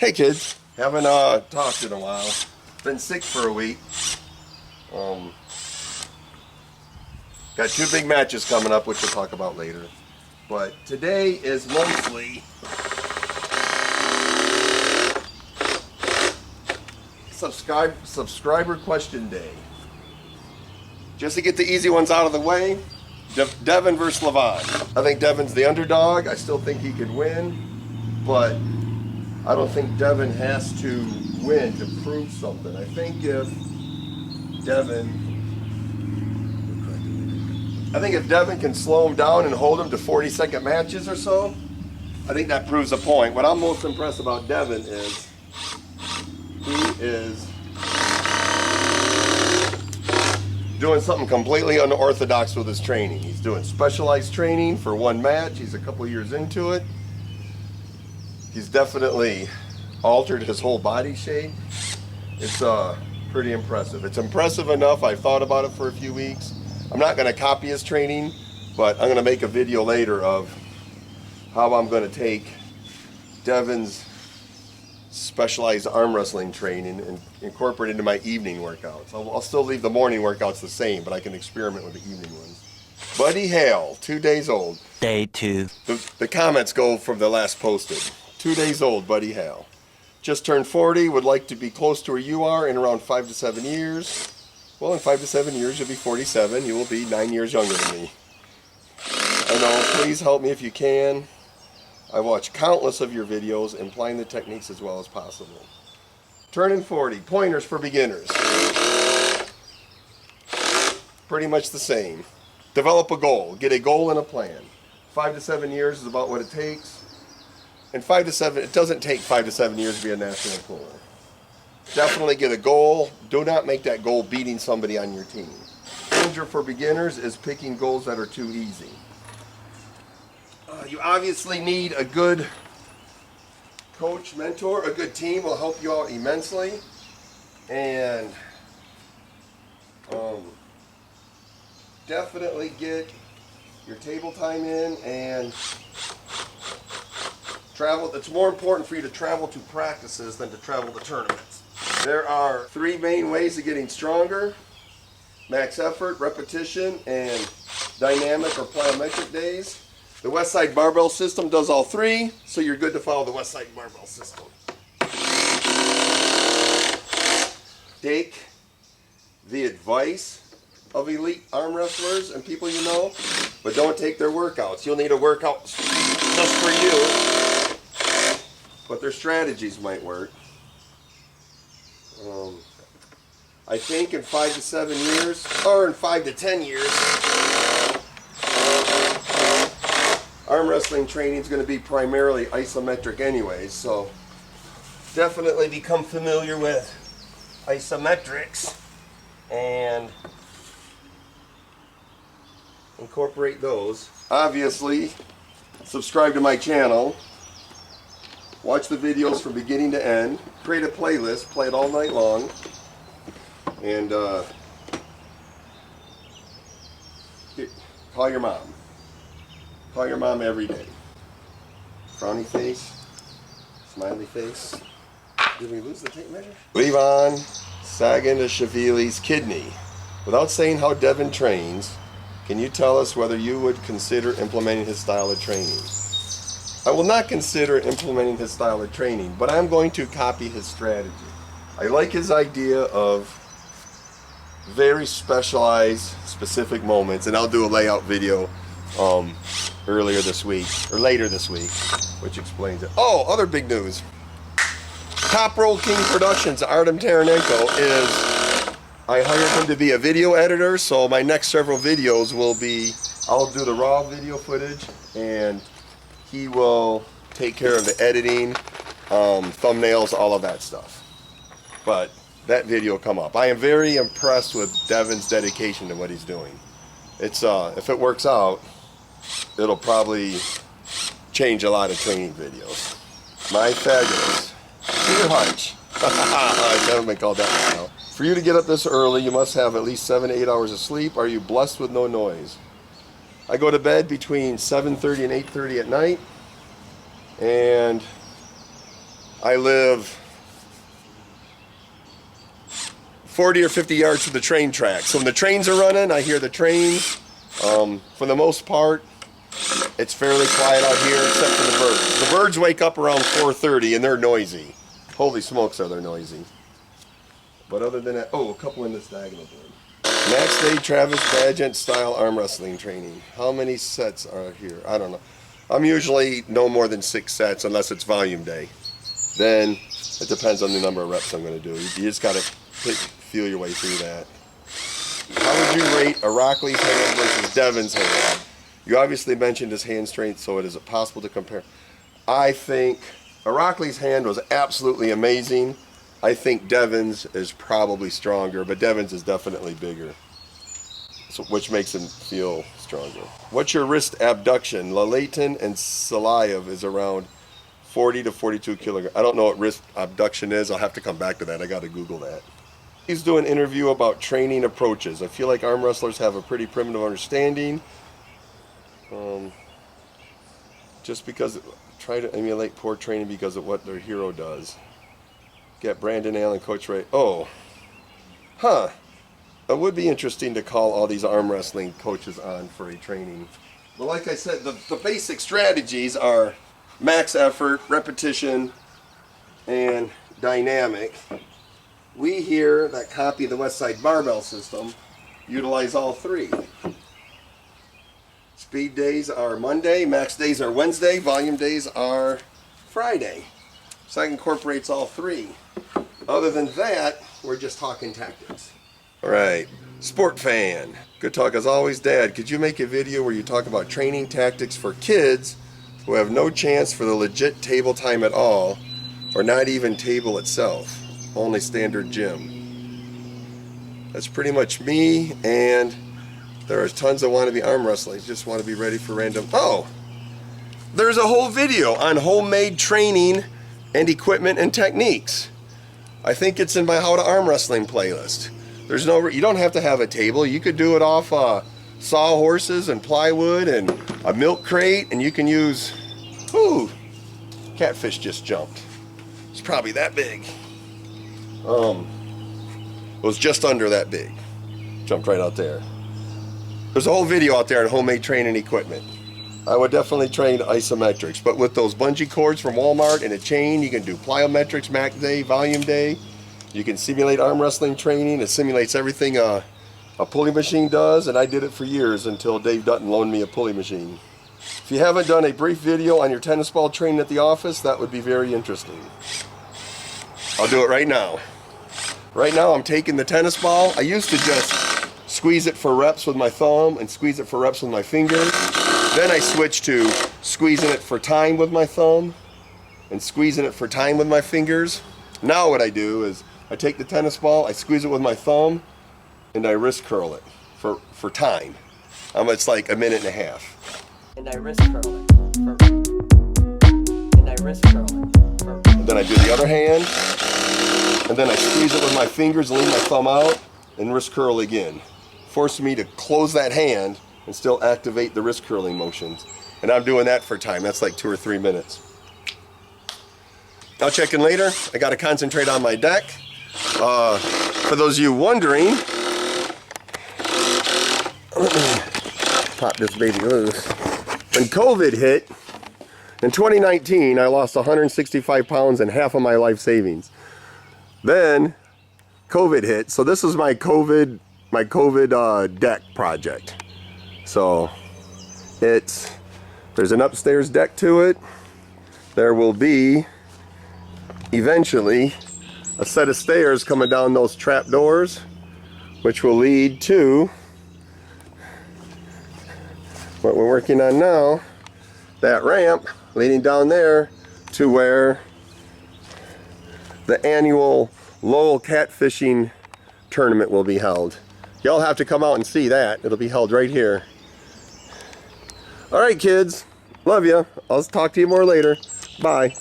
Hey kids, haven't talked in a while. Been sick for a week. Got 2 big matches coming up, which we'll talk about later. But today is mostly subscriber question day. Just to get the easy ones out of the way, Devon versus Lavon. I think Devon's the underdog. I still think he could win, but I don't think Devon has to win to prove something. I think if Devon can slow him down and hold him to 40-second matches or so, I think that proves a point. What I'm most impressed about Devon is he is doing something completely unorthodox with his training. He's doing specialized training for one match. He's a couple years into it. He's definitely altered his whole body shape. It's pretty impressive. It's impressive enough I've thought about it for a few weeks. I'm not going to copy his training, but I'm going to make a video later of how I'm going to take Devon's specialized arm wrestling training and incorporate it into my evening workouts. I'll still leave the morning workouts the same, but I can experiment with the evening ones. Buddy Hale, 2 days old. Day 2. The comments go from the last posted. 2 days old, Buddy Hale. Just turned 40, would like to be close to where you are in around 5 to 7 years. Well, in 5 to 7 years, you'll be 47. You will be 9 years younger than me. I know, please help me if you can. I watched countless of your videos, implying the techniques as well as possible. Turning 40, pointers for beginners. Pretty much the same. Develop a goal, get a goal and a plan. 5 to 7 years is about what it takes. And 5 to 7, it doesn't take 5 to 7 years to be a national puller. Definitely get a goal. Do not make that goal beating somebody on your team. Danger for beginners is picking goals that are too easy. You obviously need a good coach, mentor. A good team will help you out immensely. And definitely get your table time in and travel. It's more important for you to travel to practices than to travel to tournaments. There are 3 main ways of getting stronger: max effort, repetition, and dynamic or plyometric days. The Westside barbell system does all 3, so you're good to follow the Westside barbell system. Take the advice of elite arm wrestlers and people you know, but don't take their workouts. You'll need a workout just for you, but their strategies might work. I think in 5 to 7 years, or in 5 to 10 years, arm wrestling training is going to be primarily isometric anyways, so definitely become familiar with isometrics and incorporate those. Obviously, subscribe to my channel. Watch the videos from beginning to end. Create a playlist, play it all night long. And call your mom. Call your mom every day. Frowny face, smiley face. Did we lose the tape measure? Levan, Sagan to Shavili's kidney. Without saying how Devon trains, can you tell us whether you would consider implementing his style of training? I will not consider implementing his style of training, but I'm going to copy his strategy. I like his idea of very specialized, specific moments, and I'll do a layout video later this week, which explains it. Oh, other big news. Toprollking Productions, Artem Taranenko I hired him to be a video editor, so my next several videos will be, I'll do the raw video footage, and he will take care of the editing, thumbnails, all of that stuff. But that video will come up. I am very impressed with Devon's dedication to what he's doing. It's if it works out, it'll probably change a lot of training videos. My fabulous. Peter Hunch. I haven't been called that now. For you to get up this early, you must have at least 7 to 8 hours of sleep. Are you blessed with no noise? I go to bed between 7:30 and 8:30 at night, and I live 40 or 50 yards from the train track. So when the trains are running, I hear the trains. For the most part, it's fairly quiet out here except for the birds. The birds wake up around 4:30 and they're noisy. Holy smokes, are they noisy. But other than that, oh, a couple in this diagonal board. Max Day Travis Badgett style arm wrestling training. How many sets are here? I don't know. I'm usually no more than 6 sets unless it's volume day. Then it depends on the number of reps I'm going to do. You just got to feel your way through that. How would you rate Aracli's hand versus Devon's hand? You obviously mentioned his hand strength, so is it possible to compare? I think Aracli's hand was absolutely amazing. I think Devon's is probably stronger, but Devon's is definitely bigger, so, which makes him feel stronger. What's your wrist abduction? Lalaton and Salayev is around 40 to 42 kilograms. I don't know what wrist abduction is. I'll have to come back to that. I got to Google that. He's doing an interview about training approaches. I feel like arm wrestlers have a pretty primitive understanding. Just because try to emulate poor training because of what their hero does. Get Brandon Allen, Coach Ray. Oh, huh. It would be interesting to call all these arm wrestling coaches on for a training. Well, like I said, the basic strategies are max effort, repetition, and dynamic. We here that copy the Westside barbell system utilize all 3. Speed days are Monday, max days are Wednesday, volume days are Friday. So that incorporates all 3. Other than that, we're just talking tactics. All right, Sport Fan. Good talk as always. Dad, could you make a video where you talk about training tactics for kids who have no chance for the legit table time at all, or not even table itself, only standard gym? That's pretty much me, and there are tons that want to be arm wrestling, just want to be ready for random. Oh, there's a whole video on homemade training and equipment and techniques. I think it's in my How to Arm Wrestling playlist. There's no, you don't have to have a table. You could do it off sawhorses and plywood and a milk crate, and you can use, ooh, catfish just jumped. It's probably that big. It was just under that big. Jumped right out there. There's a whole video out there on homemade training equipment. I would definitely train isometrics, but with those bungee cords from Walmart and a chain, you can do plyometrics, max day, volume day. You can simulate arm wrestling training. It simulates everything a pulley machine does, and I did it for years until Dave Dutton loaned me a pulley machine. If you haven't done a brief video on your tennis ball training at the office, that would be very interesting. I'll do it right now. Right now I'm taking the tennis ball. I used to just squeeze it for reps with my thumb and squeeze it for reps with my fingers. Then I switched to squeezing it for time with my thumb and squeezing it for time with my fingers. Now what I do is I take the tennis ball, I squeeze it with my thumb, and I wrist curl it for time. It's like a minute and a half. And I wrist curl it. And I wrist curl it. And then I do the other hand, and then I squeeze it with my fingers and leave my thumb out, and wrist curl again. Forcing me to close that hand and still activate the wrist curling motions. And I'm doing that for time. That's like 2 or 3 minutes. I'll check in later. I got to concentrate on my deck. For those of you wondering, pop this baby loose. When COVID hit, in 2019, I lost 165 pounds and half of my life savings. Then COVID hit, so this is my COVID deck project. So there's an upstairs deck to it. There will be eventually a set of stairs coming down those trap doors, which will lead to what we're working on now, that ramp leading down there to where the annual Lowell catfishing tournament will be held. Y'all have to come out and see that. It'll be held right here. All right, kids. Love ya. I'll talk to you more later. Bye.